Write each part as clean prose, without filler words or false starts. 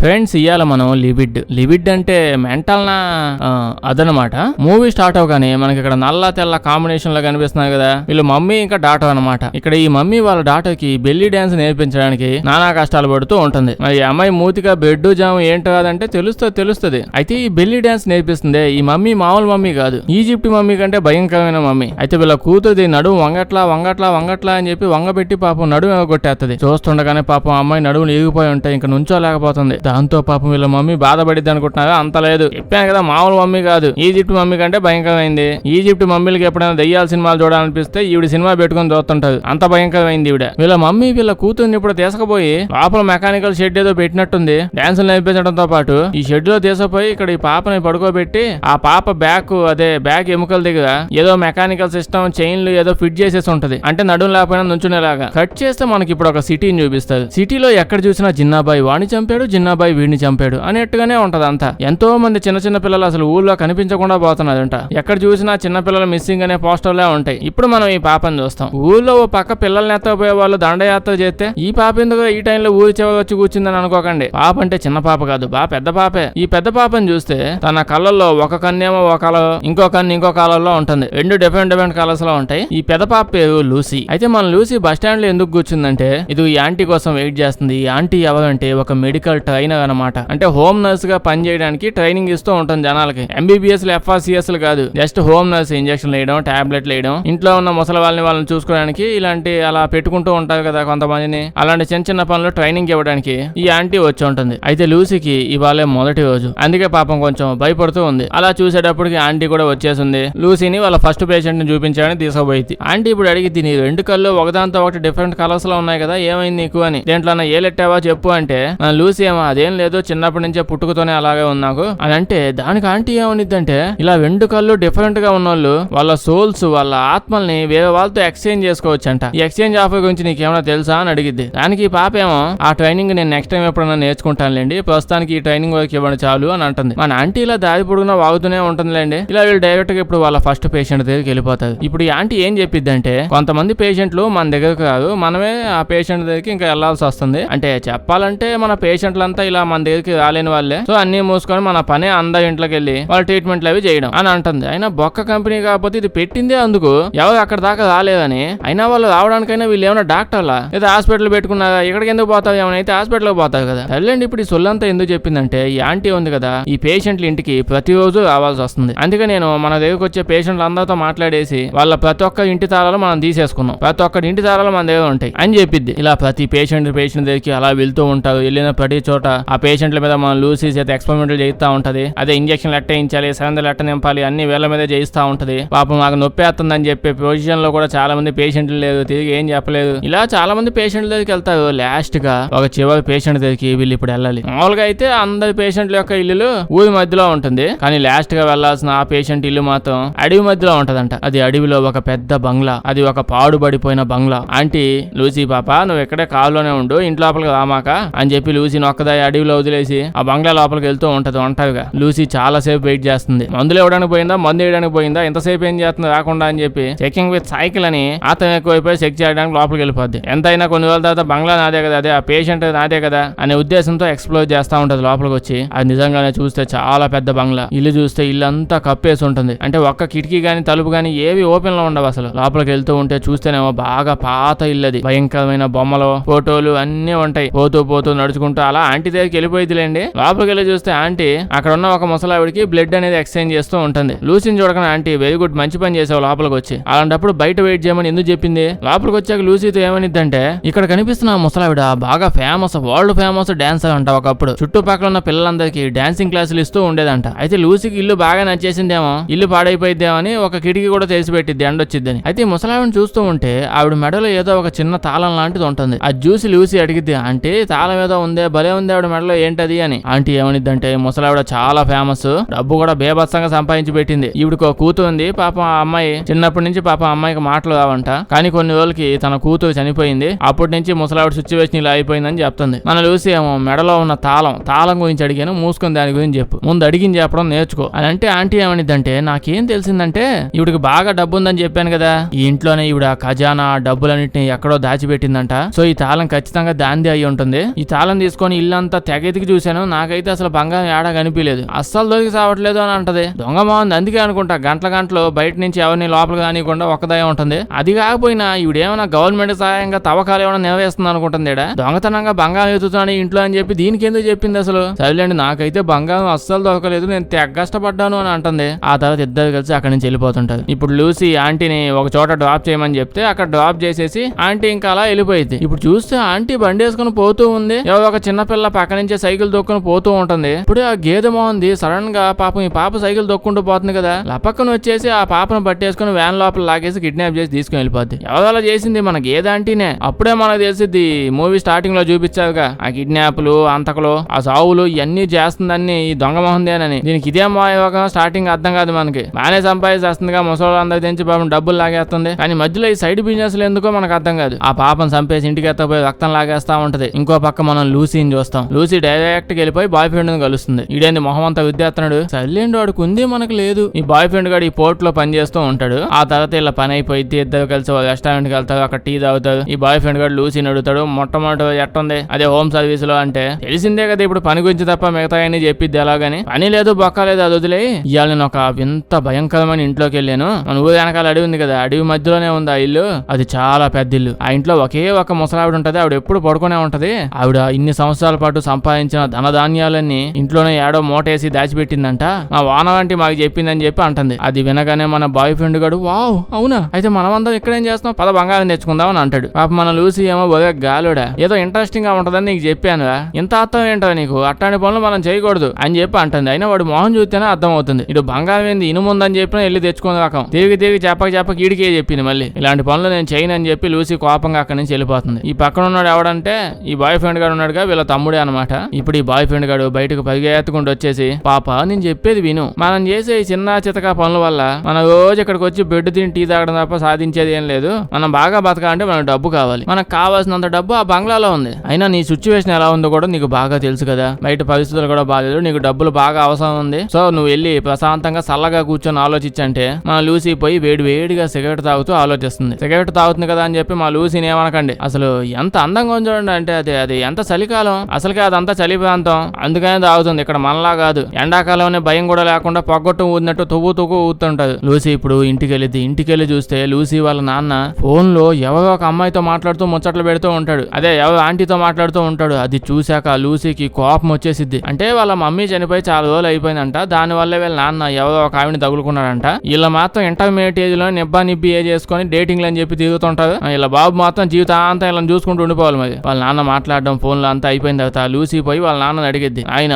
Friends, ఇవాళ మనం levied అంటే మెంటల్ నా అదనమాట. మూవీ స్టార్ట్ అవగానే మనకి ఇక్కడ నల్ల తెల్ల కాంబినేషన్ లో కనిపిస్తున్నారు కదా, వీళ్ళు మమ్మీ ఇంకా డాటో అనమాట. ఇక్కడ ఈ మమ్మీ వాళ్ళ డాటోకి బెల్లీ డాన్స్ నేర్పించడానికి నానా కష్టాలు పడుతూ ఉంటుంది. మరి ఈ అమ్మాయి మూతిగా బెడ్ జామ్ ఏంటో కాదంటే తెలుస్తుంది. అయితే ఈ బెల్లీ డాన్స్ నేర్పిస్తుంది ఈ మమ్మీ మామూలు మమ్మీ కాదు, ఈజిప్ట్ మమ్మీ కంటే భయంకరమైన మమ్మీ. అయితే వీళ్ళ కూతురుది నడుము వంగట్లా అని చెప్పి వంగబెట్టి పాపం నడుము కొట్టేస్తుంది. చూస్తుండగానే పాపం అమ్మాయి నడుములు ఎగిపోయి ఉంటాయి, ఇంకా నుంచోలేకపోతుంది. దాంతో పాపం వీళ్ళ మమ్మీ బాధపడిద్ది అనుకుంటున్నారా? అంత లేదు, చెప్పాను కదా మామూలు మమ్మీ కాదు, ఈజిప్ట్ మమ్మీ కంటే భయంకరమైంది. ఈజిప్ట్ మమ్మీలకి ఎప్పుడైనా దయ్యాల సినిమాలు చూడాలనిపిస్తే ఈవిడ సినిమా పెట్టుకుని చూస్తుంటది, అంత భయంకరమైంది ఈవిడ. వీళ్ళ మమ్మీ వీళ్ళ కూతుర్ని ఇప్పుడు తీసుకుపోయి లోపల మెకానికల్ షెడ్ ఏదో పెట్టినట్టుంది, డాన్సులు నేర్పించడంతో పాటు ఈ షెడ్ లో తీసుకుపోయి ఇక్కడ ఈ పాపని పడుకోబెట్టి ఆ పాప బ్యాక్ ఎముకల దగ్గర ఏదో మెకానికల్ సిస్టమ్ చైన్లు ఏదో ఫిట్ చేసేసి ఉంటది, అంటే నడుము లేకపోయినా నుంచునేలాగా. కట్ చేస్తే మనకి ఇప్పుడు ఒక సిటీని చూపిస్తారు. సిటీలో ఎక్కడ చూసినా జిన్నాబాయి వాడిని చంపాడు, జిన్నాబాయి వీడిని చంపాడు అనేట్టుగానే ఉంటది అంతా. ఎంతో మంది చిన్న పిల్లలు అసలు ఊళ్ళో కనిపించకుండా పోతున్నారంట. ఎక్కడ చూసినా చిన్న పిల్లలు మిస్సింగ్ అనే పోస్టర్లే ఉంటాయి. ఇప్పుడు మనం ఈ పాపని చూస్తాం. ఊళ్ళో ఓ పక్క పిల్లల్ని ఎత్తపోయే వాళ్ళు దండయాత్ర చేస్తే ఈ పాప ఎందుకు ఈ టైంలో ఊరి చివరి వచ్చి కూర్చుందని అనుకోకండి. పాప అంటే చిన్న పాప కాదు, పెద్ద పాపే. ఈ పెద్ద పాపని చూస్తే తన కళ్ళల్లో ఒక కన్నేమో ఒక కలర్, ఇంకో కన్ను ఇంకో కలర్ లో ఉంటుంది. రెండు డిఫరెంట్ కలర్స్ లో ఉంటాయి. ఈ పెద్ద పాప పేరు లూసీ. అయితే మన లూసీ బస్ స్టాండ్ లో ఎందుకు కూర్చుందంటే ఇది ఈ ఆంటీ కోసం వెయిట్ చేస్తుంది. ఈ ఆంటీ ఎవరంటే ఒక మెడికల్ ట్రైనర్ అనమాట. అంటే హోమ్ నర్స్ గా పని చేయడానికి ట్రైనింగ్ ఇస్తూ ఉంటుంది జనాలకి. ఎంబీబీఎస్ FRCS కాదు, జస్ట్ హోమ్ నర్స్. ఇంజక్షన్ వేయడం, టాబ్లెట్లు వేయడం, ఇంట్లో ఉన్న ముసలి వాళ్ళని చూసుకోవడానికి ఇలాంటి అలా పెట్టుకుంటూ ఉంటారు కదా కొంతమందిని. అలాంటి చిన్న పనులు ట్రైనింగ్ ఇవ్వడానికి ఈ ఆంటీ వచ్చి ఉంటుంది. అయితే లూసీకి ఇవాళ మొదటి రోజు, అందుకే పాపం కొంచెం భయపడుతూ ఉంది. అలా చూసేటప్పటికి ఆంటీ కూడా వచ్చేసింది. లూసీని వాళ్ళ ఫస్ట్ పేషెంట్ ని చూపించాలని తీసుకుపోయింది. ఆంటీ ఇప్పుడు అడిగింది, నీ రెండు కళ్ళు ఒకదాంతో ఒకటి డిఫరెంట్ కలర్స్ లో ఉన్నాయి కదా, ఏమైంది నీకు అని. దేంట్లో ఏలెట్టావా చెప్పు అంటే లూసీ ఏమో అదేం లేదు, చిన్నప్పటి నుంచే పుట్టుకతోనే అలాగే ఉన్నాకు అని అంటే, దానికి ఆంటీ ఏమనిద్దంటే ఇలా రెండు కళ్ళు డిఫరెంట్ గా ఉన్నోళ్ళు వాళ్ళ సోల్స్, వాళ్ళ ఆత్మల్ని వేరే వాళ్ళతో ఎక్స్చేంజ్ చేసుకోవచ్చంట. ఈ ఎక్స్చేంజ్ ఆఫర్ గురించి నీకేమైనా తెలుసా అని అడిగిద్ది. దానికి ఈ పాప ఏమో ఆ ట్రైనింగ్ నేను నెక్స్ట్ టైం ఎప్పుడైనా నేర్చుకుంటానులేండి, ప్రస్తుతానికి ఈ ట్రైనింగ్ వరకు ఇవ్వండి చాలు అని అంటుంది. మన ఆంటీ ఇలా దారి పొడుగునా వాగుతూనే ఉంటుందిలేండి. ఇలా వీళ్ళు డైరెక్ట్ గా ఇప్పుడు వాళ్ళ ఫస్ట్ పేషెంట్ దగ్గరికి వెళ్ళిపోతారు. ఇప్పుడు ఈ ఆంటీ ఏం చెప్పిద్దంటే, కొంతమంది పేషెంట్లు మన దగ్గరకు రాదు, మనమే ఆ పేషెంట్ దగ్గరికి ఇంకా వెళ్లాల్సి వస్తుంది. అంటే చెప్పాలంటే మన పేషెంట్లంతా ఇలా మన దగ్గరికి రాలేని వాళ్ళే, సో అన్ని మూసుకొని మన పనే అందరి ఇంట్లోకి వెళ్ళి వాళ్ళ ట్రీట్మెంట్లు అవి చేయడం అని అంటుంది. అయినా బొక్క కంపెనీ కాకపోతే ఇది పెట్టిందే అందుకు, ఎవరు అక్కడ దాకా రాలేదని. అయినా వాళ్ళు రావడానికైనా వీళ్ళు ఏమైనా డాక్టర్లా లేదా హాస్పిటల్ పెట్టుకున్నారా? ఇక్కడికి ఎందుకు పోతావు? ఏమైనా అయితే హాస్పిటల్ పోతావు కదా. వెళ్ళండి. ఇప్పుడు ఈ సొల్లంతా ఎందుకు చెప్పిందంటే, ఈ ఆంటీ ఉంది కదా, ఈ పేషెంట్ల ఇంటికి ప్రతిరోజు రావాల్సి వస్తుంది. అందుకే నేను మన దగ్గరకు వచ్చే పేషెంట్లు అందరితో మాట్లాడేసి వాళ్ళ ప్రతి ఒక్క ఇంటి తాళాలు మనం తీసేసుకున్నాం, ప్రతి ఒక్కటి ఇంటి తాళాలు మన దగ్గర ఉంటాయి అని చెప్పిద్ది. ఇలా ప్రతి పేషెంట్ దగ్గరికి అలా వెళ్తూ ఉంటారు. వెళ్ళిన ప్రతి చోట ఆ పేషెంట్ల మీద మనం లూసీ చేత ఎక్స్పెరిమెంట్లు చేయిస్తా ఉంటది. అదే ఇంజక్షన్ ఎట్టయించాలి, సరెండర్లు ఎట్ట నింపాలి అన్ని వేళ్ల మీద చేయిస్తా ఉంటది. పాపం నాకు నొప్పి వేస్తుందని చెప్పే పొజిషన్ లో కూడా చాలా మంది పేషెంట్లు లేదు, తిరిగి ఏం చెప్పలేదు. ఇలా చాలా మంది పేషెంట్ల దగ్గరికి వెళ్తారు. లాస్ట్ గా ఒక చివరి పేషెంట్ దగ్గరికి వీళ్ళు ఇప్పుడు వెళ్ళాలి. మామూలుగా అయితే అందరి పేషెంట్ల యొక్క ఇల్లు ఊరి మధ్యలో ఉంటుంది, కానీ లాస్ట్ గా వెళ్లాల్సిన ఆ పేషెంట్ ఇల్లు మాత్రం అడవి మధ్యలో ఉంటదంట. అది అడవిలో ఒక పెద్ద బంగ్లా, అది ఒక పాడుబడిపోయిన బంగ్లా. ఆంటీ, లూసీ పాప నువ్వు ఎక్కడే కారులోనే ఉండు, ఇంటి లోపలికి రామాక అని చెప్పి లూసీని ఒక్కదాయి అడవిలో వదిలేసి ఆ బంగ్లా లోపలికి వెళ్తూ ఉంటది ఒంటరిగా. లూసీ చాలా సేపు వెయిట్ చేస్తుంది. మందులు ఇవ్వడానికి పోయిందా, మందు వేయడానికి పోయిందా, ఎంతసేపు ఏం చేస్తుంది రాకుండా అని చెప్పి చెకింగ్ విత్ సైకిల్ అని ఆతం ఎక్కువైపోయి చెక్ చేయడానికి లోపలికి వెళ్ళిపోద్ది. ఎంతైనా కొన్ని రోజుల తర్వాత బంగ్లా నాదే కదా, అదే ఆ పేషెంట్ నాదే కదా అనే ఉద్దేశంతో ఎక్స్ప్లోర్ చేస్తా ఉంటది లోపలికి వచ్చి. అది నిజంగానే చూస్తే చాలా పెద్ద బంగ్లా. ఇల్లు చూస్తే ఇల్లంతా కప్పేసి ఉంటుంది, అంటే ఒక్క కిటికీ గాని తలుపు గాని ఏవి ఓపెన్ లో ఉండవు అసలు. లోపలికి వెళ్తూ ఉంటే చూస్తేనేమో బాగా పాత ఇల్లది, భయంకరమైన బొమ్మలు ఫోటోలు అన్ని ఉంటాయి. పోతూ నడుచుకుంటూ అలా ఆంటీ దగ్గరికి వెళ్ళిపోయిద్దిలేండి. లోపలికి వెళ్ళి చూస్తే ఆంటీ అక్కడ ఉన్న ఒక ముసలావిడికి బ్లడ్ అనేది ఎక్స్చేంజ్ చేస్తూ ఉంటుంది. లూసీని చూడగానే ఆంటీ వెరీ గుడ్, మంచి పని చేసావు లోపలికి వచ్చి. అలాంటప్పుడు బయట వెయిట్ చేయమని ఎందుకు చెప్పింది? లోపలికి వచ్చాక లూసీతో ఏమనిద్దంటే, ఇక్కడ కనిపిస్తున్న ముసలావిడ బాగా ఫేమస్, వరల్డ్ ఫేమస్ డాన్సర్ అంట. ఒకప్పుడు చుట్టుపక్కల ఉన్న పిల్లలందరికీ డాన్సింగ్ క్లాసులు ఇస్తూ ఉండేదంట. అయితే లూసీకి ఇల్లు బాగా నచ్చేసిందేమో, ఇల్లు పాడైపోయిద్దేమో అని ఒక కిటికీ కూడా తెరిచి పెట్టిద్ది ఎండొచ్చిద్దని. అయితే ముసలావిడిని చూస్తూ ఉంటే ఆవిడ మెడలో ఏదో ఒక చిన్న తాళం లాంటిది ఉంటుంది. అది చూసి లూసీ అడిగిద్ది, అంటే తాళం ఏదో ఉందే, భలే ఉంది ఆవిడ మెడలో, ఏంటది అని. ఆంటీ ఏమనిద్దంటే, ముసలావిడ చాలా ఫేమస్, డబ్బు కూడా బేబత్సంగా సంపాదించి పెట్టింది. ఈవిడకు కూతురు ఉంది. పాపం ఆ అమ్మాయి చిన్నప్పటి నుంచి పాపం అమ్మాయికి మాటలు రావంట, కానీ కొన్ని రోజులకి తన కూతురు చనిపోయింది. అప్పటి నుంచి ముసలావిడ సిచ్యువేషన్ ఇలా అయిపోయిందని చెప్తుంది. మన లూసీ ఏమో మెడలో ఉన్న తాళం గురించి అడిగాను, మూసుకొని దాని గురించి చెప్పు, ముందు అడిగింది చెప్పడం నేర్చుకో అని అంటే, ఆంటీ ఏమనిద్దంటే, నాకేం తెలిసిందంటే ఈవిడికి బాగా డబ్బు ఉందని చెప్పాను కదా, ఈ ఇంట్లోనే ఈవిడ ఖజానా డబ్బులన్నింటినీ ఎక్కడో దాచిపెట్టిందంట. సో ఈ తాళం ఖచ్చితంగా దాంది అయి ఉంటుంది. ఈ తాళం తీసుకొని ఇల్లంతా ఇల్లంతా తెగెతికి చూశాను, నాకైతే అసలు బంగారం ఏడా కనిపించలేదు, అస్సలు దొరికి సావట్లేదు అని అంటది. దొంగ బాగుంది, అందుకే అనుకుంటా గంటలు బయట నుంచి ఎవరిని లోపలికి రానియకుండా ఒక్కదాయం ఉంటుంది. అది కాకపోయినా ఇవిడేమన్నా గవర్నమెంట్ సహాయంగా తవ్వకాలు ఏమైనా నిర్వహిస్తుంది అనుకుంటుంది. దొంగతనంగా బంగారం ఎత్తుతాను ఇంట్లో అని చెప్పి దీనికి ఎందుకు చెప్పింది అసలు? సరేలేండి, నాకైతే బంగారం అస్సలు దొరకలేదు, నేను తెగ కష్టపడ్డాను అని అంటుంది. ఆ తర్వాత ఇద్దరు కలిసి అక్కడి నుంచి వెళ్ళిపోతుంటారు. ఇప్పుడు లూసీ ఆంటీని ఒక చోట డ్రాప్ చేయమని చెప్తే అక్కడ డ్రాప్ చేసేసి ఆంటీ ఇంకా అలా వెళ్ళిపోయింది. ఇప్పుడు చూస్తే ఆంటీ బండి వేసుకుని పోతూ ఉంది, ఎవరో ఒక చిన్నపిల్ల పక్క నుంచే సైకిల్ దొక్కుని పోతూ ఉంటుంది. ఇప్పుడు ఆ గేదె మోహంది సడన్ గా పాపం ఈ పాప సైకిల్ దొక్కుంటూ పోతుంది కదా, లపక్కన వచ్చేసి ఆ పాపను పట్టేసుకుని వ్యాన్ లోపల లాగేసి కిడ్నాప్ చేసి తీసుకుని వెళ్ళిపోద్ది. ఎవరో చేసింది మన గేదె ఆంటీనే. అప్పుడే మనకు తెలిసింది మూవీ స్టార్టింగ్ లో చూపించారుగా, ఆ కిడ్నాప్లు, అంతకులు, ఆ సావులు ఇవన్నీ చేస్తుందని ఈ దొంగ మోహందేనని. దీనికి ఇదే మోయోగం స్టార్టింగ్ అర్థం కాదు మనకి. బాగానే సంపాదిస్తుందిగా, ముసలి అందరికి తెంచి పాపం డబ్బులు లాగేస్తుంది. కానీ మధ్యలో ఈ సైడ్ బిజినెస్ ఎందుకో మనకు అర్థం కాదు. ఆ పాపం చంపేసి ఇంటికి ఎత్తపోయి రక్తం లాగేస్తా ఉంటది. ఇంకో పక్క మనం లూసీని చూస్తాం. లూసీ డైరెక్ట్ గా వెళ్ళిపోయి బాయ్ ఫ్రెండ్ ని కలుస్తుంది. ఈడేంది మొహం అంతా విద్యార్థుడు, సైలెంట్ వాడికి ఉంది, మనకు లేదు. ఈ బాయ్ ఫ్రెండ్ గాడు ఈ పోర్ట్ లో పని చేస్తూ ఉంటాడు. ఆ తర్వాత ఇలా పని అయిపోయింది, ఇద్దరు కలిసి రెస్టారెంట్ కి వెళ్తారు, అక్కడ టీ తాగుతారు. ఈ బాయ్ ఫ్రెండ్ గాడు లూసీని అడుగుతాడు, మొట్టమొదటి ఎట్టుంది అదే హోమ్ సర్వీస్ లో అంటే, తెలిసిందే కదా ఇప్పుడు పని గురించి తప్ప మిగతా అని చెప్పిద్ది. ఎలాగని పని లేదు బొక్క లేదు, అది వదిలే. ఇవాళ నేను ఒక వింత భయంకరమైన ఇంట్లోకి వెళ్ళాను. మన ఊరు వెనకాల అడవి ఉంది కదా, అడవి మధ్యలోనే ఉంది ఆ ఇల్లు. అది చాలా పెద్ద ఇల్లు. ఆ ఇంట్లో ఒకే ఒక ముసలావిడ ఉంటది, ఆవిడ ఎప్పుడు పడుకునే ఉంటది. ఆవిడ ఇన్ని సంవత్సరాల పాటు సంపాదించిన ధనధాన్యాలన్నీ ఇంట్లోనే ఏడో మూటేసి దాచిపెట్టిందంట. మా వానవంటి మాకు చెప్పిందని చెప్పి అంటుంది. అది వినగానే మన బాయ్ ఫ్రెండ్ గడు, వావ్ అవునా, అయితే మనమందరం ఇక్కడేం చేస్తాం, పద బంగారం తెచ్చుకుందాం అని అంటాడు. పాప మన లూసీ ఏమో బాగా గాలుడా, ఏదో ఇంట్రెస్టింగ్ గా ఉంటదని నీకు చెప్పాను, ఇంత అర్థం ఏంటో నీకు, అట్లాంటి పనులు మనం చేయకూడదు అని చెప్పి అంటుంది. అయినా వాడు మొహం చూస్తేనే అర్థం అవుతుంది, ఇటు బంగారం ఏంది ఇనుముందని చెప్పినా వెళ్ళి తెచ్చుకునే రకం. తిరిగి చెప్పక ఈడికే చెప్పింది మళ్ళీ, ఇలాంటి పనులు నేను చేయను అని చెప్పి లూసీ కోపంగా అక్కడి నుంచి వెళ్ళిపోతుంది. ఈ పక్కన ఉన్నాడు ఎవడంటే ఈ బాయ్ ఫ్రెండ్ గాడు ఉన్నాడుగా, వీళ్ళ తమ్ముడే అనమాట. ఇప్పుడు ఈ బాయ్ ఫ్రెండ్ గాడు బయటకు పరిగెత్తుకుంటూ వచ్చేసి, పాప నేను చెప్పేది విను, మనం చేసే ఈ చిన్న చితకా పనుల వల్ల మన రోజు ఇక్కడికి వచ్చి బెడ్ తిని టీ తాగడం తప్ప సాధించేది ఏం లేదు. మనం బాగా బతకాలంటే మనకు డబ్బు కావాలి, మనకు కావాల్సినంత డబ్బు ఆ బంగ్లాలో ఉంది. అయినా నీ సిచ్యువేషన్ ఎలా ఉందో కూడా నీకు బాగా తెలుసు కదా, బయట పరిస్థితులు కూడా బాగాలేదు, నీకు డబ్బులు బాగా అవసరం ఉంది. సో నువ్వు వెళ్ళి ప్రశాంతంగా చల్లగా కూర్చొని ఆలోచించంటే మన లూసీ పోయి వేడిగా సిగరెట్ తాగుతూ ఆలోచిస్తుంది. సిగరెట్ తాగుతుంది కదా అని చెప్పి మా లూసీని ఏమనకండి, అసలు ఎంత అందంగా ఉంది చూడండి. అంటే అది ఎంత చలికాలం, అసలుకే అదంతా చలి ప్రాంతం, అందుకనే తాగుతుంది. ఇక్కడ మనలా కాదు, ఎండాకాలంలో భయం కూడా లేకుండా పొగ్గొట్టు ఊదినట్టు తువ్వు ఊతుంటది. లూసీ ఇప్పుడు ఇంటికెళ్ళి చూస్తే లూసీ వాళ్ళ నాన్న ఫోన్ లో ఎవరో ఒక అమ్మాయితో మాట్లాడుతూ ముచ్చట్లు పెడుతూ ఉంటాడు, అదే ఎవరో ఆంటీతో మాట్లాడుతూ ఉంటాడు. అది చూశాక లూసీకి కోపం వచ్చేసిద్ది. అంటే వాళ్ళ మమ్మీ చనిపోయి చాలా రోజులు అయిపోయిందంట, దాని వల్ల వీళ్ళ నాన్న ఎవరో ఒక ఆవిడని తగులుకున్నాడంట. వీళ్ళ మాత్రం ఇంటర్మీడియట్ ఏజ్ లో నిబ్బి చేసుకుని డేటింగ్ అని చెప్పి తిరుగుతుంటారు. వీళ్ళ బాబు మాత్రం జీవితాంతం ఇలా చూసుకుంటూ ఉండిపోవాలి. మరి వాళ్ళ నాన్న మాట్లాడడం ఫోన్ లో అంతా అయిపోయిన తర్వాత లూసీ పోయి వాళ్ళ నాన్నని అడిగిద్ది, ఆయన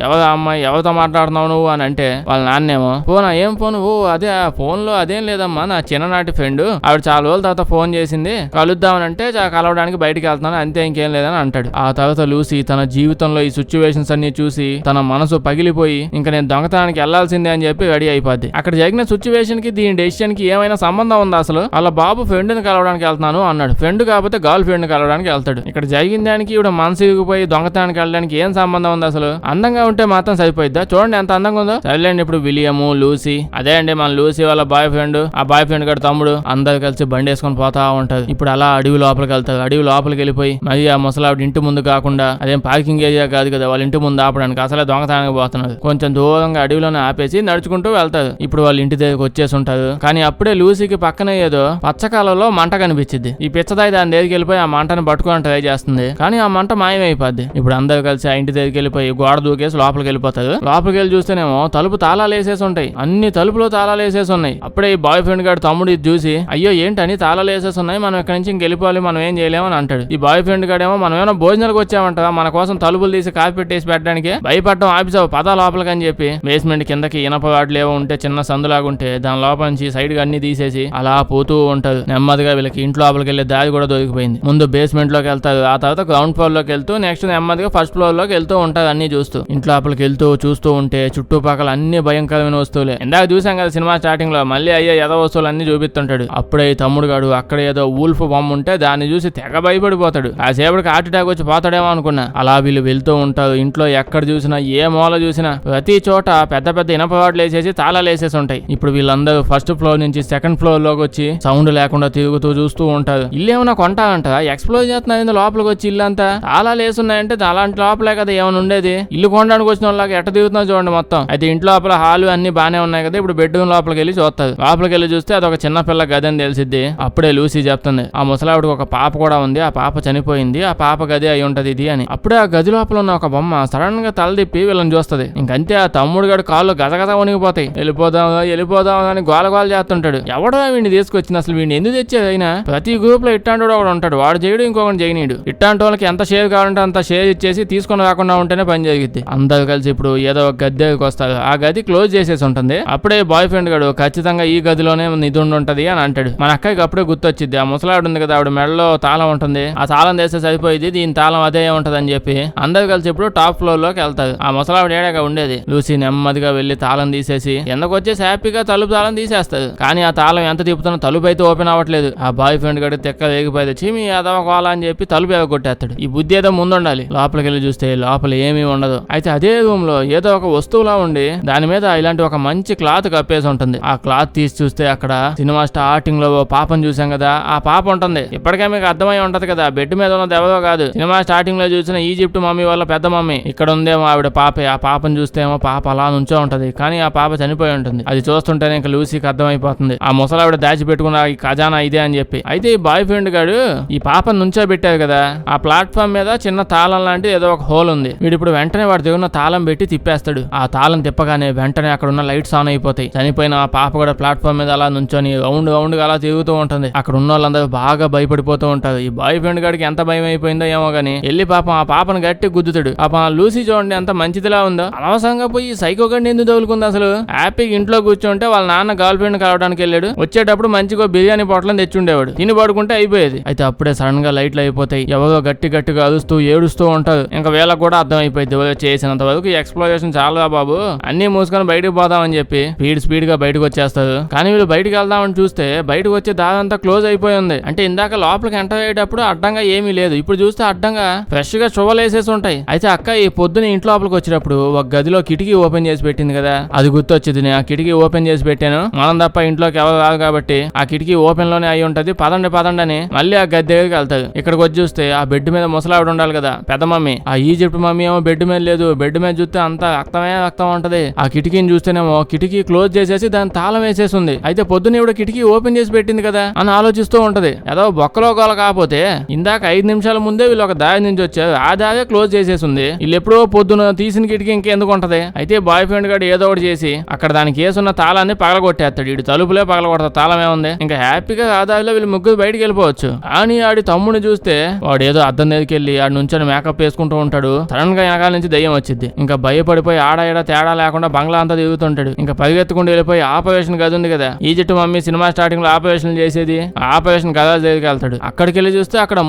ఎవరు అమ్మాయి, ఎవరితో మాట్లాడుతున్నావు నువ్వు అని అంటే వాళ్ళ నాన్నేమో, ఫోనా ఏం ఫోన్, ఓ అదే ఫోన్ లో అదేం లేదమ్మా, నా చిన్ననాటి ఫ్రెండ్, ఆవిడ చాలా రోజుల తర్వాత ఫోన్ చేసింది, కలుద్దామని అంటే కలవడానికి బయటికి వెళ్తున్నాను అంతే, ఇంకేం లేదని అంటాడు. ఆ తర్వాత లూసీ తన జీవితంలో ఈ సిచ్యువేషన్స్ అన్ని చూసి తన మనసు పగిలిపోయి ఇంకా నేను దొంగతనానికి వెళ్లాల్సిందే అని చెప్పి రెడీ అయిపోద్ది. అక్కడ జరిగిన సిచ్యువేషన్ కి దీని డెసిషన్ కి ఏమైనా సంబంధం ఉందా అసలు? వాళ్ళ బాబు ఫ్రెండ్ ని కలవడానికి వెళ్తున్నాను అన్నాడు, ఫ్రెండ్ కాకపోతే గర్ల్ ఫ్రెండ్ ని కలవడానికి వెళ్తాడు. ఇక్కడ జరిగిన దానికి ఇవిడ మనసు ఇరిగిపోయి దొంగతనానికి వెళ్ళడానికి ఏం సంబంధం ఉంది అసలు? అందంగా ఉంటే మాత్రం సరిపోయిద్దా? చూడండి ఎంత అందంగా ఉందో. సరేలేండి, ఇప్పుడు విలియము, లూసీ, అదే అండి మన లూసీ వాళ్ళ బాయ్ ఫ్రెండ్, ఆ బాయ్ ఫ్రెండ్ గారు తమ్ముడు అందరు కలిసి బండి వేసుకొని పోతా ఉంటది. ఇప్పుడు అలా అడవి లోపలికి వెళ్తారు. అడవి లోపలికి వెళ్ళిపోయి మరి ఆ ముసలావిడ ఇంటి ముందు కాకుండా, అదేం పార్కింగ్ ఏరియా కాదు కదా, వాళ్ళ ఇంటి ముందు ఆపడానికి, అసలే దొంగతనానికి పోతున్నారు. కొంచెం దూరంగా అడవిలోనే ఆపేసి నడుచుకుంటూ వెళ్తారు. ఇప్పుడు వాళ్ళ ఇంటి దగ్గరికి వచ్చేసి ఉంటారు. కానీ అప్పుడే లూసీకి పక్కన ఏదో పచ్చకాలలో మంట కనిపించింది. ఈ పిచ్చదాయి దాని దగ్గరికి వెళ్ళిపోయి ఆ మంటను పట్టుకోవడానికి ట్రై చేస్తుంది. కానీ ఆ మంట మాయమైపోద్ది. ఇప్పుడు అందరు కలిసి ఆ ఇంటి దగ్గరికి వెళ్ళిపోయి గోడ దూకేసి లోపలికి వెళ్ళిపోతారు. లోపలికి వెళ్ళి చూస్తేనేమో తలుపు తాళాలు వేసేసి ఉంటాయి, అన్ని తలుపులో తాళాలు వేసేసి ఉన్నాయి. అప్పుడే ఈ బాయ్ ఫ్రెండ్ గారు తమ్ముడు ఇది చూసి, అయ్యో ఏంటని తాళాలు వేసేసి ఉన్నాయి, మనం ఇక్కడ నుంచి ఇంకెళ్ళిపోవాలి, మనం ఏం చేయలేమని అంటాడు. ఈ బాయ్ ఫ్రెండ్ గాడేమో మనం ఏమైనా భోజనాలకు వచ్చామంటారా, మన కోసం తలుపులు తీసి కాఫీ పెట్టేసి పెట్టడానికి, భయపడడం ఆపిసావు పద లోపలికి అని చెప్పి బేస్మెంట్ కిందకి ఇనప వాటిలు ఏవో ఉంటే చిన్న సందులాగుంటే దాని లోపల నుంచి సైడ్ గా అన్ని తీసేసి అలా పోతూ ఉంటారు. నెమ్మదిగా వీళ్ళకి ఇంట్లో లోపలికి వెళ్ళే దారి కూడా దొరికిపోయింది. ముందు బేస్మెంట్ లోకి వెళ్తారు, ఆ తర్వాత గ్రౌండ్ ఫ్లోర్ లోకి వెళ్తూ నెక్స్ట్ నెమ్మదిగా ఫస్ట్ ఫ్లోర్ లోకి వెళ్తూ ఉంటారు. అన్ని చూస్తూ ఇంట్లో లోపలికి వెళ్తూ చూస్తూ ఉంటే చుట్టుపక్కల అన్ని భయంకరమైన వస్తువులే. ఇందాక చూసాం కదా సినిమా స్టార్టింగ్ లో, మళ్ళీ అయ్యే ఎద వస్తువులు అన్ని చూపిస్తుంటాడు. అప్పుడే తమ్ముడు గాడు అక్కడ ఏదో వూల్ఫ్ బొమ్మ ఉంటే దాన్ని చూసి తెగ భయపడిపోతాడు. ఆ సేపటికి హార్ట్ అటాక్ వచ్చి పోతాడేమో అనుకున్నా. అలా వీళ్ళు వెళ్తూ ఉంటారు. ఇంట్లో ఎక్కడ చూసినా ఏ మూల చూసినా ప్రతి చోట పెద్ద పెద్ద ఇనపవాట్లు వేసేసి తాళాలు వేసేసి ఉంటాయి. ఇప్పుడు వీళ్ళందరూ ఫస్ట్ ఫ్లోర్ నుంచి సెకండ్ ఫ్లోర్ లోకి వచ్చి సౌండ్ లేకుండా తిరుగుతూ చూస్తూ ఉంటారు. ఇల్లు ఏమైనా కొంటారంట, ఎక్స్ప్లోర్ చేస్తున్నారు లోపలికి వచ్చి ఇల్లంతా తాళాలు వేసున్నాయి ఉన్నాయంటే అలాంటి లోపలే కదా ఏమైనా ఉండేది. ఇల్లు కొనడానికి వచ్చిన వాళ్ళకి ఎట్ట దిగుతున్నా చూడండి మొత్తం. అయితే ఇంట్లో లోపల హాలు అన్ని బానే ఉన్నాయి కదా. ఇప్పుడు బెడ్రూమ్ లోపలికి వెళ్ళి చూస్తుంది. లోపలికి వెళ్ళి చూస్తే అదొక చిన్న పిల్ల గది అని తెలిసిద్ది. అప్పుడే లూసీ చెప్తుంది, ఆ ముసలావిడికి ఒక పాప కూడా ఉంది, ఆ పాప చనిపోయింది, ఆ పాప గది అయి ఉంటది ఇది అని. అప్పుడే ఆ గది లోపల ఉన్న ఒక బొమ్మ సడన్ గా తలదిప్పి వీళ్ళని చూస్తుంది. ఇంకంతే ఆ తమ్ముడు గడు కాళ్ళు గజగజ వణిగిపోతాయి. వెళ్ళిపోదాం అని గోల చేస్తుంటాడు. ఎవడో వీడిని తీసుకొచ్చింది, అసలు వీడిని ఎందుకు తెచ్చేది అయినా. ప్రతి గ్రూప్ లో ఇట్టాంటి ఒకడు ఉంటాడు, వాడు చేయడు ఇంకొకటి చేయనీడు. ఇట్టాంటి వాళ్ళకి ఎంత షేర్ కావాలంటే అంత షేర్ ఇచ్చేసి తీసుకొని రాకుండా ఉంటేనే పని జరిగిద్ది. అందరు కలిసి ఇప్పుడు ఏదో ఒక గద్దెకి వస్తారు. ఆ గది క్లోజ్ చేసేసి ఉంటుంది. అప్పుడే బాయ్ ఫ్రెండ్ గడు ఖచ్చితంగా ఈ గదిలోనే నిధుండి ఉంటది అని అంటాడు. మన అక్కకి అప్పుడే గుర్తొచ్చింది, ఆ ముసలాడు ఉంది కదా ఆవిడ మెడలో తాళం ఉంటుంది, ఆ తాళం తెస్తే సరిపోయింది, దీని తాళం అదే ఉంటది అని చెప్పి అందరు కలిసి ఇప్పుడు టాప్ ఫ్లోర్ లోకి వెళ్తారు. ఆ ముసలావిడ ఏడాగా ఉండేది. లూసీ నెమ్మదిగా వెళ్లి తాళం తీసేసి ఎందుకు వచ్చేసి హ్యాపీగా తలుపు తాళం తీసేస్తారు. కానీ ఆ తాళం ఎంత తిప్పుతున్నా తలుపు అయితే ఓపెన్ అవ్వట్లేదు. ఆ బాయ్ ఫ్రెండ్ గడి తెక్క వేగిపోయింది. చీమి అదవ కోలా అని చెప్పి తలుపు ఎగొట్టేస్తాడు. ఈ బుద్ధి ఏదో ముందుండాలి. లోపలికి వెళ్ళి చూస్తే లోపల ఏమీ ఉండదు. అయితే అదే రూమ్ లో ఏదో ఒక వస్తువులా ఉండి దాని మీద ఇలాంటి ఒక మంచి క్లాత్ కప్పేసి ఉంటుంది. ఆ క్లాత్ తీసి చూస్తే అక్కడ సినిమా స్టార్టింగ్ లో పాపను చూసాం కదా, ఆ పాప ఉంటుంది. ఇప్పటికే మీకు అర్థమై ఉంటది కదా, బెడ్ మీద ఉన్నది ఎవరో కాదు, సినిమా స్టార్టింగ్ లో చూసిన ఈజిప్ట్ మమ్మీ వాళ్ళ పెద్ద మమ్మీ. ఇక్కడ ఉందేమో ఆవిడ పాపే. ఆ పాపను చూస్తేమో పాప అలా నుంచో ఉంటది, కానీ ఆ పాప చనిపోయి ఉంటుంది. అది చూస్తుంటేనే ఇంకా లూసీకి అర్థమైపోతుంది ఆ ముసలావిడ దాచిపెట్టుకున్న ఈ ఖజానా ఇదే అని చెప్పి. అయితే ఈ బాయ్ ఫ్రెండ్ గాడు ఈ పాపను నుంచో పెట్టారు కదా, ఆ ప్లాట్ఫామ్ మీద చిన్న తాళం లాంటి ఏదో ఒక హోల్ ఉంది. వీడు ఇప్పుడు వెంటనే వాడి దగ్గర తాళం పెట్టి తిప్పేస్తాడు. ఆ తాళం తిప్పగానే వెంటనే అక్కడ ఉన్న లైట్స్ ఆన్ అయిపోతాయి. చనిపోయిన ఆ పాప కూడా ప్లాట్ఫామ్ మీద అలా నుంచొని రౌండ్ గా అలా తిరుగుతూ ఉంటుంది. అక్కడ ఉన్న వాళ్ళందరూ బాగా భయపడిపోతూ ఉంటారు. ఈ బాయ్ ఫ్రెండ్ గాడికి ఎంత భయం అయిపోయిందో ఏమో గానీ వెళ్ళి పాపం ఆ పాపను గట్టి గుద్దుతాడు. పాపం లూసీ చూడండి ఎంత మంచిదిలా ఉందో. అనవసరంగా పోయి సైకో గడిని ఎందుకు తగులుకుంది అసలు. హ్యాపీగా ఇంట్లో కూర్చుంటే వాళ్ళ నాన్న గర్ల్ ఫ్రెండ్ కలవడానికి వెళ్ళాడు. వచ్చేటప్పుడు మంచిగా బిర్యానీ పొట్లం తెచ్చుండేవాడు, తిని పడుకుంటే అయిపోయేది. అయితే అప్పుడే సడన్ గా లైట్లు అయిపోతాయి. ఎవరో గట్టిగా అరుస్తూ ఏడుస్తూ ఉంటారు. ఇంకా వీళ్ళకి కూడా అర్థం అయిపోయింది చేసినంత వరకు ఎక్స్ప్లోరేషన్ చాలా బాబు, అన్ని మూసుకొని బయటకు పోదామని చెప్పి స్పీడ్ గా బయటకు వచ్చేస్తారు. కానీ వీళ్ళు బయటకు వెళ్దామని చూస్తే బయటకు వచ్చే దారి అంతా క్లోజ్ అయిపోయి ఉంది. అంటే ఇందాక లోపలికి ఎంటర్ అయ్యేటప్పుడు అడ్డంగా ఏమీ లేదు, ఇప్పుడు చూస్తే అడ్డంగా ఫ్రెష్ గా చువ్వలేసేసి ఉంటాయి. అయితే అక్క ఈ పొద్దున ఇంట్లో లోపలికి వచ్చినప్పుడు ఒక గదిలో కిటికీ ఓపెన్ చేసి పెట్టింది కదా, అది గుర్తొచ్చింది. నేను ఆ కిటికీ ఓపెన్ చేసి పెట్టాను, మనం తప్ప ఇంట్లోకి ఎవరు రాదు కాబట్టి ఆ కిటికీ ఓపెన్ లోనే అయి ఉంటది, పదండి అని మళ్ళీ ఆ గది దగ్గరికి వెళ్తాడు. ఇక్కడికి వచ్చి చూస్తే ఆ బెడ్ మీద ముసలావిడ ఉండాలి కదా పెద్ద మమ్మీ, ఆ ఈజిప్ట్ మమ్మీ ఏమో బెడ్ మీద లేదు. బెడ్ మీద చూస్తే అంత రక్తం ఉంటది. ఆ కిటికీని చూస్తేనేమో కిటికీ క్లోజ్ చేసేసి దాని తాళం వేసేసి ఉంది. అయితే పొద్దున్న ఇవిడ కిటికీ ఓపెన్ చేసి పెట్టింది కదా అని ఆలోచిస్తూ ఉంటది. ఏదో బొక్కలో గోల కాకపోతే ఇందాక 5 నిమిషాల ముందే వీళ్ళు ఒక దారి నుంచి వచ్చారు, ఆ దారే క్లోజ్ చేసేసి ఉంది. వీళ్ళు ఎప్పుడో పొద్దున తీసిన కిటికీ ఇంకెందుకు ఉంటది. అయితే బాయ్ ఫ్రెండ్ గారు ఏదో ఒకటి చేసి అక్కడ దానికి వేసున్న తాళాన్ని పగలగొట్టేస్తాడు. ఇటు తలుపులే పగలగొడతాడు, తాళం ఏముంది. ఇంకా హ్యాపీగా ఆ దారిలో వీళ్ళు ముగ్గురు బయటికి వెళ్ళిపోవచ్చు. అని ఆడి తమ్ముడిని చూస్తే వాడు ఏదో అద్దం దగ్గరికి వెళ్ళి ఆడి నుంచి మేకప్ వేసుకుంటూ ఉంటాడు. సడన్ గా వెనకాల నుంచి దయ్యం వచ్చింది. ఇంకా భయపడిపోయి ఆడ తేడా లేకుండా బంగ్లా అంతా తిరుగుతుంటాడు. ఇంకా పరిగెత్తుకుంటూ వెళ్ళిపోయి ఆపరేషన్ గది ఉంది కదా, ఈజిప్ట్ మమ్మీ సినిమా స్టార్టింగ్ లో ఆపరేషన్ చేసేది, ఆ ఆపరేషన్ గదా దగ్గరికి వెళ్తాడు. అక్కడికి వెళ్ళి చూస్తే అక్కడ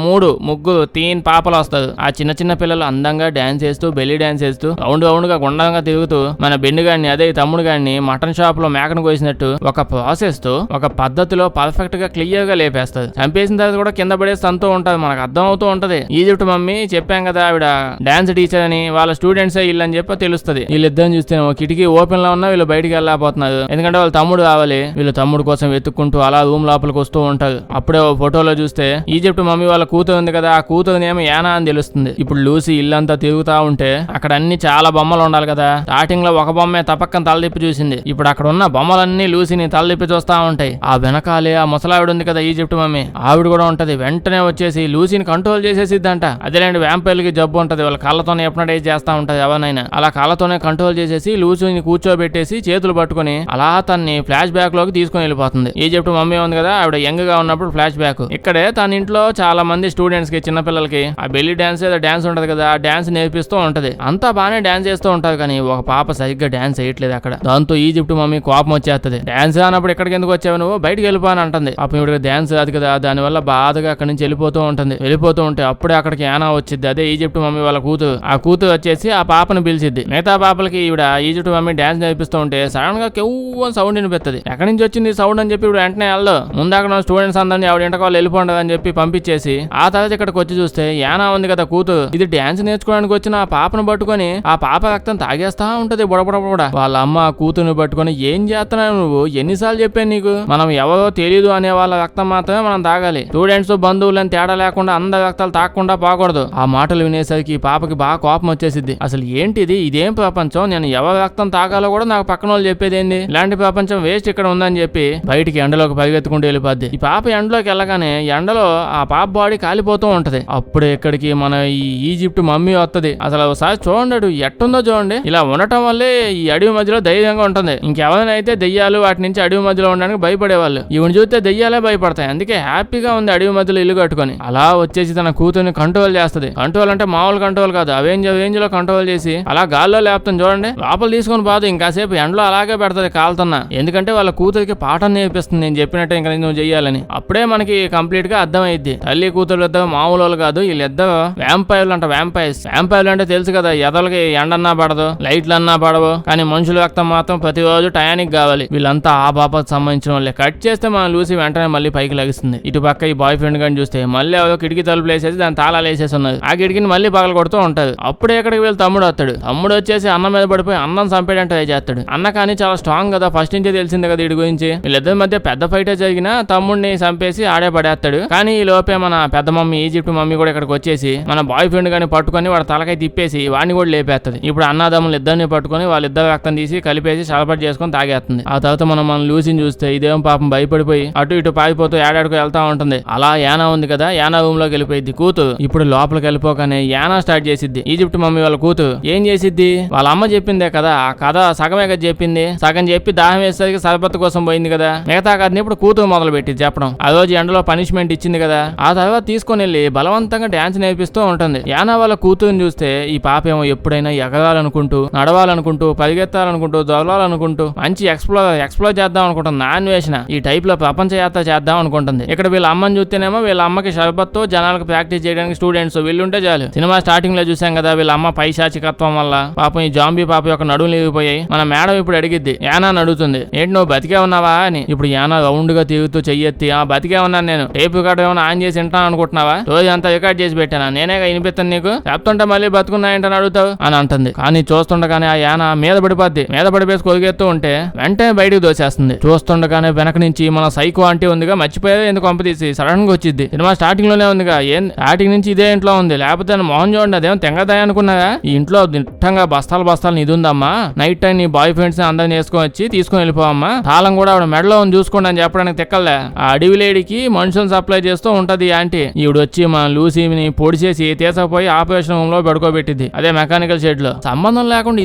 ముగ్గురు తీన్ పాపలు వస్తారు. ఆ చిన్న పిల్లలు అందంగా డాన్స్ చేస్తూ బెల్లి డాన్స్ చేస్తూ రౌండ్ గా గుండంగా తిరుగుతూ మన బెండు గాడిని అదే తమ్ముడు గాడిని మటన్ షాప్ లో మేకను కోసినట్టు ఒక ప్రాసెస్ తో ఒక పద్ధతిలో పర్ఫెక్ట్ గా క్లియర్ గా లేపేస్తారు. చంపేసిన తర్వాత కూడా కింద పడేసి అంతూ ఉంటది, మనకు అర్థం అవుతూ ఉంటది. ఈజిప్ట్ మమ్మీ చెప్పాం కదా ఆవిడ డాన్స్ టీచర్ అని, వాళ్ళ స్టూడెంట్స్ వీళ్ళని చెప్పి తెలుస్తుంది. వీళ్ళిద్దరిని చూస్తే కిటికీ ఓపెన్ లో ఉన్నా వీళ్ళు బయటికి వెళ్ళకపోతున్నారు, ఎందుకంటే వాళ్ళ తమ్ముడు కావాలి. వీళ్ళు తమ్ముడు కోసం వెతుక్కుంటూ అలా రూమ్ లోపలికి వస్తూ ఉంటారు. అప్పుడే ఫోటోలో చూస్తే ఈజిప్ట్ మమ్మీ వాళ్ళ కూతురు ఉంది కదా, ఆ కూతురుని ఏమో యానా అని తెలుస్తుంది. ఇప్పుడు లూసీ ఇల్లంతా తిరుగుతా ఉంటే అక్కడ అన్ని చాలా బొమ్మలు ఉండాలి కదా, స్టార్టింగ్ లో ఒక బొమ్మే తపక్కన తలదిప్పి చూసింది. ఇప్పుడు అక్కడ ఉన్న బొమ్మలన్నీ లూసీని తలదిప్పి చూస్తా ఉంటాయి. ఆ వెనకాలే ఆ ముసలావిడ ఉంది కదా ఈజిప్ట్ మమ్మీ, ఆవిడ కూడా ఉంటది. వెంటనే వచ్చేసి లూసీని కంట్రోల్ చేసేసిద్దంట. అదేలేండి వ్యాంపైర్లకి జబ్బు ఉంటది, వాళ్ళ కళ్ళతోనే ఎప్పుడైతే చేస్తా ఉంటది ఎవరినైనా, అలా కళ్ళతోనే కంట్రోల్ చేసేసి లూసీని కూర్చోబెట్టేసి చేతులు పట్టుకుని అలా తన్ని ఫ్లాష్ బ్యాక్ లోకి తీసుకుని వెళ్ళిపోతుంది. ఈజిప్ట్ మమ్మీ ఉంది కదా ఆవిడ యంగ్ గా ఉన్నప్పుడు ఫ్లాష్ బ్యాక్. ఇక్కడే తన ఇంట్లో చాలా మంది స్టూడెంట్స్ కి చిన్న పిల్లలకి ఆ బెల్లి డాన్స్ ఏదో డాన్స్ ఉంటది కదా, ఆ డాన్స్ నేర్పిస్తూ ఉంటది. అంతా బానే డాన్స్ చేస్తూ ఉంటారు, కానీ ఒక పాప సరిగ్గా డాన్స్ వేయట్లేదు అక్కడ. దాంతో ఈజిప్ట్ మమ్మీ కోపం వచ్చేస్తుంది. డాన్స్ అన్నప్పుడు ఎక్కడికి ఎందుకు వచ్చావు నువ్వు, బయటకు వెళ్ళిపో అని అంటుంది. పాపం ఇవిడ డాన్స్ అది కదా, దాని వల్ల బాధగా అక్కడి నుంచి వెళ్ళిపోతూ ఉంటుంది. వెళ్ళిపోతూ ఉంటే అప్పుడే అక్కడికి యానా వచ్చింది, అదే ఈజిప్ట్ మమ్మీ వాళ్ళ కూతురు. ఆ కూతురు వచ్చేసి ఆ పాపను పిలిచిద్ది. మిగతా పాపలకి ఈవిడ ఈజిప్ట్ మమ్మీ డాన్స్ నేర్పిస్తూ ఉంటే సడన్ గా కెవ్వు సౌండ్ వినిపిస్తుంది. ఎక్కడి నుంచి వచ్చింది సౌండ్ అని చెప్పి ఇప్పుడు వెంటనే వెళ్దాం ముందు అక్కడ స్టూడెంట్స్ అందరినీ ఆవిడ ఇంటకు వాళ్ళు వెళ్ళిపోండి అని చెప్పి పంపించేసి ఆ తర్వాత ఇక్కడికి వచ్చి చూస్తే యానా ఉంది కదా కూతురు, ఇది డాన్స్ నేర్చుకోవడానికి వచ్చిన ఆ పాపను పట్టుకొని ఆ పాప రక్తం తాగేస్తా ఉంటది బుడబుడ. వాళ్ళ అమ్మ ఆ కూతురుని పట్టుకొని ఏం చేస్తున్నావు నువ్వు, ఎన్నిసార్లు చెప్పాను నీకు, మనం ఎవరో తెలియదు అనే వాళ్ళ రక్తం మాత్రమే మనం తాగాలి, స్టూడెంట్స్ బంధువులని తేడా లేకుండా అందరి రక్తాలు తాగకుండా పోకూడదు. ఆ మాటలు వినేసరికి ఈ పాపకి బాగా కోపం వచ్చేసిద్ది. అసలు ఏంటిది, ఇదేం ప్రపంచం, నేను ఎవరి రక్తం తాగాలో కూడా నాకు పక్కన వాళ్ళు చెప్పేది ఏంది, ఇలాంటి ప్రపంచం వేస్ట్ ఇక్కడ ఉందని చెప్పి బయటికి ఎండలోకి పరిగెత్తుకుంటూ వెళ్ళిపోద్ది. ఈ పాప ఎండలోకి వెళ్ళగానే ఎండలో ఆ పాప బాడీ కాలిపోతూ ఉంటది. అప్పుడే ఇక్కడికి మన ఈ ఈజిప్ట్ మమ్మీ వస్తది. అసలు ఒకసారి చూడండి ఎట్టుందో చూడండి. ఇలా ఉండటం వల్లే ఈ అడవి మధ్యలో ధైర్యంగా ఉంటుంది. ఇంకెవరైనా అయితే దెయ్యాలు వాటి నుంచి అడవి మధ్యలో ఉండడానికి భయపడేవాళ్ళు, ఈవిని చూస్తే దెయ్యాలే భయపడతాయి. అందుకే హ్యాపీగా ఉంది అడవి మధ్యలో ఇల్లు కట్టుకొని. అలా వచ్చేసి తన కూతుర్ని కంట్రోల్ చేస్తది. కంట్రోల్ అంటే మామూలు కంట్రోల్ కాదు, రేంజ్ లో కంట్రోల్ చేసి అలా గాల్లో లేపుతుంది చూడండి. లోపల తీసుకొని బాదు ఇంకాసేపు ఎండలో అలాగే పెడతది కాలుతున్నా. ఎందుకంటే వాళ్ళ కూతురికి పాఠం నేర్పిస్తుంది, నేను చెప్పినట్టే ఇంకా నువ్వు చెయ్యాలని. అప్పుడే మనకి కంప్లీట్ గా అర్థమైద్ది తల్లి కూతురు ఇద్దరు మామూలు వాళ్ళు కాదు, వీళ్ళిద్దరు వ్యాంపైర్లు అంట. వ్యాంపైర్లు అంటే తెలుసు కదా, ఎదలకి ఎండన్నా పడదు, లైట్లు అన్నా పడవు, కానీ మనుషుల రక్తం మాత్రం ప్రతిరోజు టయానికి కావాలి. వీళ్ళంతా ఆ పాపకు సంబంధించిన వాళ్ళే. కట్ చేస్తే మనం లూసి వెంటనే మళ్ళీ పైకి లగిస్తుంది. ఇటు పక్క ఈ బాయ్ ఫ్రెండ్ గాని చూస్తే మళ్ళీ ఎవరో కిటికీ తలుపులు వేసేసి దాని తాళాలు వేసేసి ఉన్నది. ఆ కిటికీని మళ్ళీ పగల కొడుతూ ఉంటది. అప్పుడే ఇక్కడికి వీళ్ళు తమ్ముడు వస్తాడు. తమ్ముడు వచ్చేసి అన్నం మీద పడిపోయి అన్నం చంపేయడానికి ట్రై చేస్తాడు. అన్న కానీ చాలా స్ట్రాంగ్ కదా, ఫస్ట్ నుంచే తెలిసింది కదా వీడి గురించి. వీళ్ళిద్దరి మధ్య పెద్ద ఫైటే జరిగినా తమ్ముడిని చంపేసి ఆడే పడేస్తాడు. కానీ ఈ లోపే మన పెద్ద మమ్మీ ఈజిప్ట్ మమ్మీ కూడా ఇక్కడికి వచ్చేసి మన బాయ్ ఫ్రెండ్ గాని పట్టుకొని వాడు తలకై తిప్పేసి వాడిని కూడా లేపేస్తుంది. ఇప్పుడు అన్నదమ్ములు ఇద్దరిని పట్టుకొని వాళ్ళిద్దరు రక్తం తీసి కలిపేసి సలపటి చేసుకొని తాగేస్తుంది. ఆ తర్వాత మనం లూసిని చూస్తే ఇదేం పాపం భయపడిపోయి అటు ఇటు పారిపోతూ ఏడాడుకు వెళ్తా ఉంటుంది. అలా యానా ఉంది కదా, యానా రూమ్ లోకి వెళ్ళిపోయింది కూతురు. ఇప్పుడు లోపలికి వెళ్ళిపోగానే యానా స్టార్ట్ చేసిద్ది. ఈజిప్ట్ మమ్మీ వాళ్ళ కూతురు ఏం చేసిద్ది, వాళ్ళ అమ్మ చెప్పిందే కదా, ఆ కథ సగమే కదా చెప్పింది. సగం చెప్పి దాహం వేసేసరికి సరబత్తు కోసం పోయింది కదా, మిగతా కథని ఇప్పుడు కూతురు మొదలు పెట్టింది చెప్పడం. ఆ రోజు ఎండలో పనిష్మెంట్ ఇచ్చింది కదా, ఆ తర్వాత తీసుకొని వెళ్ళి బలవంతంగా డాన్స్ నేర్పిస్తూ ఉంటుంది. యానా వాళ్ళ కూతురుని చూస్తే ఈ పాప ఏమో ఎప్పుడైనా ఎగరాలనుకుంటూ, నడవాలనుకుంటూ, పరిగెత్తాలనుకుంటూ, దొరలాలనుకుంటూ, మంచి ఎక్స్ప్లోర్ చేద్దాం అనుకుంటుంది. నాన్ వేసిన ఈ టైప్ లో ప్రపంచ యాత్ర చేద్దాం అనుకుంటుంది. ఇక్కడ వీళ్ళ అమ్మని చూస్తేనేమో వీళ్ళ అమ్మకి షర్బత్తో జనాలకు ప్రాక్టీస్ చేయడానికి స్టూడెంట్స్ వీళ్ళుంటే చాలు. సినిమా స్టార్టింగ్ లో చూసాం కదా, వీళ్ళ అమ్మ పైశాచికత్వం వల్ల పాపం ఈ జాంబీ పాప యొక్క నడువులు ఇరిగిపోయాయి. మన మేడం ఇప్పుడు అడిగిద్ది, యానా అడుగుతుంది ఏంటి నువ్వు బతికే ఉన్నావా అని. ఇప్పుడు యానా రౌండ్ గా తిరుగుతూ చెయ్యెత్తి ఆ బతికే ఉన్నాను నేను, టేప్ రికార్డ్ ఏమైనా ఆన్ చేసి వింటాను అనుకుంటున్నావా, రోజు అంతా రికార్డ్ చేసి పెట్టాను నేనేగా వినిపిస్తాను నీకు, చెప్తుంటే మళ్ళీ బతుకున్నాయంటని అడుగుతావు అని అంటుంది. కానీ చూస్తుండగానే ఆ యానా మీద పడిపోద్ది. మీద పడిపేసి కొరిగెత్తూ ఉంటే వెంటనే బయటకు దోచేస్తుంది. చూస్తుండగానే వెనక నుంచి మన సైకో ఆంటీ ఉందిగా, మర్చిపోయేది ఎందుకు పంపతీసి సడన్ గా వచ్చింది. సినిమా స్టార్టింగ్ లోనే ఉందిగా, ఏం స్టార్టింగ్ నుంచి ఇదే ఇంట్లో ఉంది, లేకపోతే మోహన్ చూడండి అదేం తెంగదాయ అనుకున్నాగా. ఈ ఇంట్లో దిట్టంగా బస్తాలు నిధి ఉందమ్మా, నైట్ టైం నీ బాయ్ ఫ్రెండ్స్ అందరిని వేసుకొని వచ్చి తీసుకొని వెళ్ళిపోవమ్మా, తాళం కూడా ఆవిడ మెడలో ఉంది చూసుకోండి అని చెప్పడానికి తెక్కలే. ఆ అడవి లేడికి మనుషులను సప్లై చేస్తూ ఉంటది ఆంటీ. ఈవిడ వచ్చి మన లూసీని పొడి చేసి తీసుకుపోయి ఆపరేషన్ రూమ్ లో పడుకోబెట్టింది, అదే మెకానికల్ షెడ్ లో. సంబంధం లేకుండా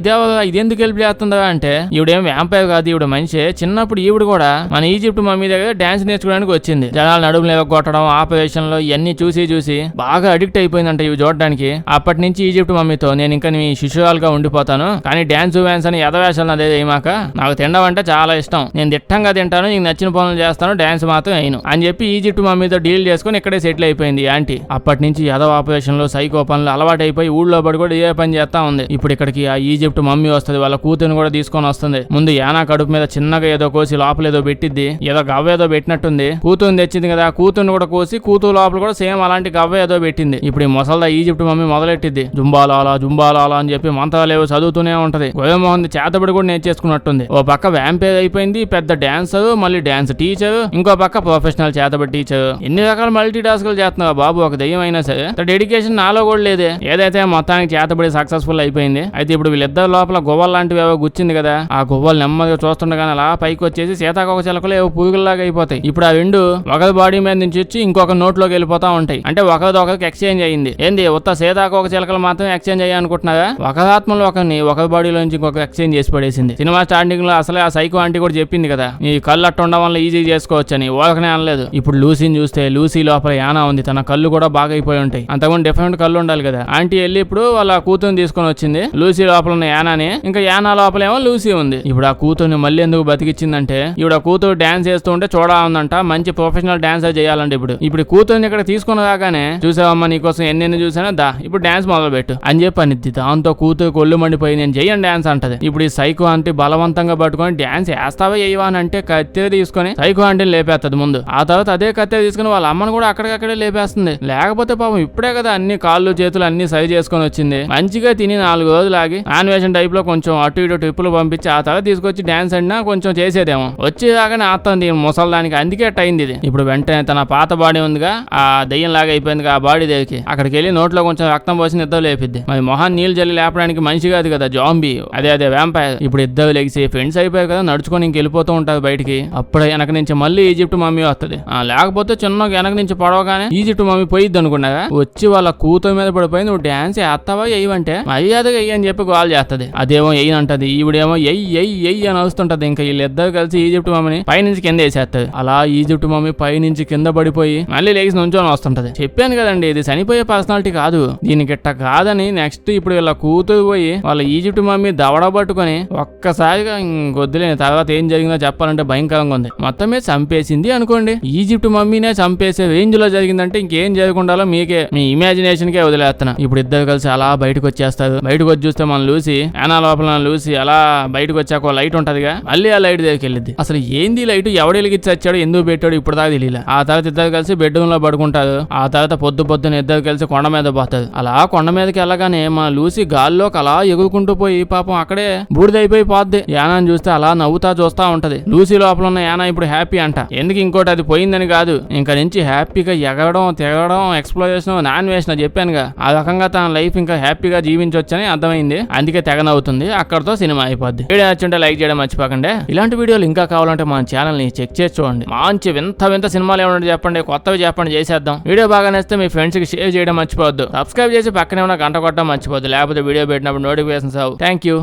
ఇదెందుకు హెల్ప్ చేస్తుందా అంటే, ఈవిడేం వ్యాంపైర్ కాదు, ఈవిడ మనిషి. చిన్నప్పుడు ఈవిడ కూడా మన ఈజిప్ట్ మమ్మీ దగ్గర డాన్స్ నేర్చుకోవడానికి వచ్చింది. జనాలు నడుములు కొట్టడం, ఆపరేషన్ లో ఇవన్నీ చూసి బాగా అడిక్ట్ అయిపోయిందంట ఇవి చూడడానికి. అప్పటి నుంచి ఈజిప్ట్ మమ్మీతో నేను ఇంకా నీ శిష్యురాలుగా ఉండిపోతాను, కానీ డాన్స్ వ్యాన్స్ అని ఎదవేషాలు అదే ఏమాక, నాకు తినడం అంటే చాలా ఇష్టం, నేను దిట్టంగా తింటాను, నీకు నచ్చిన పనులు చేస్తాను, డాన్స్ మాత్రం అయిను అని చెప్పి ఈజిప్ట్ మమ్మీతో డీల్ చేసుకుని ఇక్కడే సెటిల్ అయిపోయింది ఆంటీ. అప్పటి నుంచి ఎదవ ఆపరేషన్ లో సైకో పనులు అలవాటు అయిపోయి ఊళ్ళో పడి కూడా ఏ పని చేస్తా ఉంది. ఇప్పుడు ఇక్కడికి ఆ ఈజిప్ట్ మమ్మీ వస్తుంది, వాళ్ళ కూతురుని కూడా తీసుకొని వస్తుంది. ముందు యానా కడుపు మీద చిన్నగా ఏదో కోసి లోపల ఏదో పెట్టిద్ది, ఏదో గవ్వ ఏదో పెట్టినట్టుంది. కూతురుని తెచ్చింది కదా, కూతురుని కూడా కోసి కూతురు లోపల కూడా సేమ్ అలాంటి గవ్వ ఏదో పెట్టింది. ఇప్పుడు ఈ ముసల్దా ఈజిప్ట్ మమ్మీ మొదలెట్టింది, జుంబాలాలా అని చెప్పి మంత్రాలు ఏవో చదువుతూనే ఉంటది. గోయమోహన్ చేతబడి కూడా నేర్చేసుకున్నట్టుంది. ఓ పక్క వ్యాంపైర్ అయిపోయింది, పెద్ద డాన్సర్, మళ్ళీ డాన్స్ టీచర్, ఇంకో పక్క ప్రొఫెషనల్ చేతబడి టీచర్. ఎన్ని రకాల మల్టీ టాస్క్లు చేస్తున్నావు బాబు, ఒక దెయ్యం అయినా సరే డెడికేషన్ నాలో కూడా లేదే. ఏదైతే మొత్తానికి చేతబడి సక్సెస్ఫుల్ అయిపోయింది. అయితే ఇప్పుడు వీళ్ళిద్దరు లోపల గువ్వలు లాంటివి ఏవో గుచ్చింది కదా, ఆ గువ్వలు నెమ్మదిగా చూస్తుండగానే అలా పైకి వచ్చేసి సీతాకోక చిలకలు ఏవో పురుగుల్లాగా అయిపోతాయి. ఇప్పుడు ఆ రెండు ఒకరి బాడీ మీద నుంచి వచ్చి ఇంకొక నోట్లోకి వెళ్ళిపోతా ఉంటాయి. అంటే ఒకరికి ఎక్స్చేంజ్ అయ్యింది. ఏంది ఉత్త సీతాకోక చిలకలు మాత్రం ఎక్స్చేంజ్ అయ్యానుకుంటున్నారా, ఒకరి ఆత్మలో ఒకరి బాడీలో నుంచి ఇంకొక ఎక్స్చేంజ్ చేసి పడేసింది. సినిమా స్టార్టింగ్ లో అసలే ఆ సైకో ఆంటీ కూడా చెప్పింది కదా, ఈ కళ్ళు అట్టు ఉండడం వల్ల ఈజీ చేసుకోవచ్చు అని, ఓకనే అనలేదు. ఇప్పుడు లూసీని చూస్తే లూసీ లోపల యానా ఉంది, తన కళ్ళు కూడా బాగా అయిపోయి ఉంటాయి. అంతకుముందు డిఫరెంట్ కళ్ళు ఉండాలి కదా. ఆంటీ వెళ్ళి ఇప్పుడు వాళ్ళ కూతురుని తీసుకొని వచ్చింది, లూసీ లోపల ఉన్న యానాని, ఇంకా యానా లోపల ఏమో లూసీ ఉంది. ఇప్పుడు ఆ కూతురుని మళ్ళీ ఎందుకు బతికిచ్చిందంటే, ఇప్పుడు ఆ కూతురు డాన్స్ చేస్తూ ఉంటే చూడాలందంట, మంచి ప్రొఫెషనల్ డాన్సర్ చేయాలంటే ఇప్పుడు కూతురుని ఇక్కడ తీసుకుని రాగానే, చూసావమ్మా నీకోసం ఎన్ని చూసానో దా ఇప్పుడు డాన్స్ మొదలు పెట్టు అని చెప్పి అనిద్ది. దాంతో కూతురు కొళ్ళు మండిపోయి నేను చెయ్యను డాన్స్ అంటది. ఇప్పుడు ఈ సైకో ఆంటీ బలవంతంగా పట్టుకొని డాన్స్ వేస్తావా వేయవా అని అంటే కత్తెర తీసుకొని సైకో ఆంటీని లేపేస్తుంది ముందు. ఆ తర్వాత అదే కత్తెర తీసుకుని వాళ్ళ అమ్మను కూడా అక్కడికక్కడే లేపేస్తుంది. లేకపోతే పాపం ఇప్పుడే కదా అన్ని కాళ్ళు చేతులు అన్ని సరి చేసుకొని వచ్చింది, మంచిగా తిని 4 రోజులు ఆగి యానిమేషన్ టైప్ లో కొంచెం అటు ఇటు టిప్పులు పంపించి ఆ తర్వాత తీసుకొచ్చి డాన్స్ అడినా కొంచెం చేసేదేమో, వచ్చేదాకానే ఆస్తుంది ముసల్దానికి. అందుకే అయింది ఇది. ఇప్పుడు వెంటనే తన పాత బాడీ ఉందిగా, ఆ దెయ్యం లాగా అయిపోయింది ఆ బాడీ దగ్గరికి, అక్కడికి వెళ్ళి నోట్లో కొంచెం రక్తం పోసి నిద్ర లేపిద్ది. మరి మొహాన్ని నీళ్ళు జల్లి లేపడానికి మనిషి కాదు కదా, జాంబీ. అదే వ్యాంపైర్. ఇప్పుడు ఇద్దరు లెగిసి ఫ్రెండ్స్ అయిపోయారు కదా, నడుచుకొని ఇంకెళ్ళిపోతూ ఉంటారు బయటికి. అప్పుడే వెనక నుంచి మళ్ళీ ఈజిప్ట్ మమ్మీ వస్తుంది. లేకపోతే చిన్న వెనక నుంచి పడవగానే ఈజిప్ట్ మమ్మీ పోయిద్ది అనుకున్నాగా, వచ్చి వాళ్ళ కూతురు మీద పడిపోయి నువ్వు డాన్స్ వేస్తావా ఎయ్యవంటే మర్యాదగా ఎయ్యి అని చెప్పి కాల్ చేస్తుంది. అదేమో ఎయ్యి అంటది, ఈవిడేమో ఎయ్యి అని వస్తుంటది. ఇంకా వీళ్ళిద్దరు కలిసి ఈజిప్ట్ మమ్మీని పైనుంచి కింద వేసేస్తుంది. అలా ఈజిప్ట్ మమ్మీ పైనుంచి కింద పడిపోయి మళ్ళీ లేచి నుంచొని వస్తుంటది. చెప్పాను కదండి, ఇది చనిపోయే పర్సనాలిటీ కాదు, దీనికి ఇట్ట కాదని. నెక్స్ట్ ఇప్పుడు వీళ్ళ కూతురు పోయి వాళ్ళ ఈజిప్ట్ మమ్మీ దవడ పట్టుకొని ఒక్కసారిగా ఇంకొద్దులేని తర్వాత ఏం జరిగిందో చెప్పాలంటే భయంకరంగా ఉంది. మొత్తం మీద చంపేసింది అనుకోండి. ఈజిప్ట్ మమ్మీనే చంపేసే రేంజ్ లో జరిగిందంటే ఇంకేం జరగకుండాలో మీకే మీ ఇమాజినేషన్ కే వదిలేస్తున్నా. ఇప్పుడు ఇద్దరు కలిసి అలా బయటకు వచ్చేస్తారు. బయటకు వచ్చి చూస్తే మనం లూసి యానా లోపల లూసి అలా బయటకు వచ్చాక ఒక లైట్ ఉంటదిగా, మళ్ళీ ఆ లైట్ దగ్గరికి వెళ్ళింది. అసలు ఏంది లైట్, ఎవడు వెలిగించి వచ్చాడు, ఎందుకు పెట్టాడు ఇప్పుడు దాకా తెలియలే. ఆ తర్వాత ఇద్దరు కలిసి బెడ్రూమ్ లో పడుకుంటారు. ఆ తర్వాత పొద్దున ఇద్దరు కలిసి కొండ మీద పోతారు. అలా కొండ మీదకి వెళ్ళగానే మా లూసి గాల్లోకి అలా ఎగురుకుంటూ పోయి పాపం అక్కడే బూడిదైపోయి పోద్ది. యానాని చూస్తే అలా నవ్వుతా చూస్తా ఉంటది. లూసి లోపల ఉన్న యానా ఇప్పుడు హ్యాపీ అంట. ఎందుకు ఇంకోటి అది పోయిందని కాదు, ఇంకా నుంచి హ్యాపీగా ఎగరడం తిరగడం ఎక్స్ప్లోరేషన్ నాన్ వేసిన చెప్పానుగా, ఆ రకంగా తన లైఫ్ ఇంకా హ్యాపీగా జీవించొచ్చని అర్థమైంది. అందుకే తెగ నవ్వుతుంది. అక్కడతో సినిమా అయిపోద్ది. వీడియో నచ్చుంటే లైక్ చేయడం మర్చిపోకండి. ఇలాంటి వీడియోలు ఇంకా కావాలంటే మన ఛానల్ ని చెక్ చేసి చూడండి. మంచి వింత సినిమాలు ఏమంటే చెప్పండి, కొత్తవి చెప్పండి, చేసేద్దాం. వీడియో బాగా నచ్చితే మీ ఫ్రెండ్స్ కి షేర్ చేయడం మర్చిపోవద్దు. సబ్స్క్రైబ్ చేసి పక్కనే ఉన్న గంట కొట్టడం మర్చిపోద్దు, లేకపోతే వీడియో పెట్టినప్పుడు నోటిఫికేషన్స్ అవ్వు. Thank you.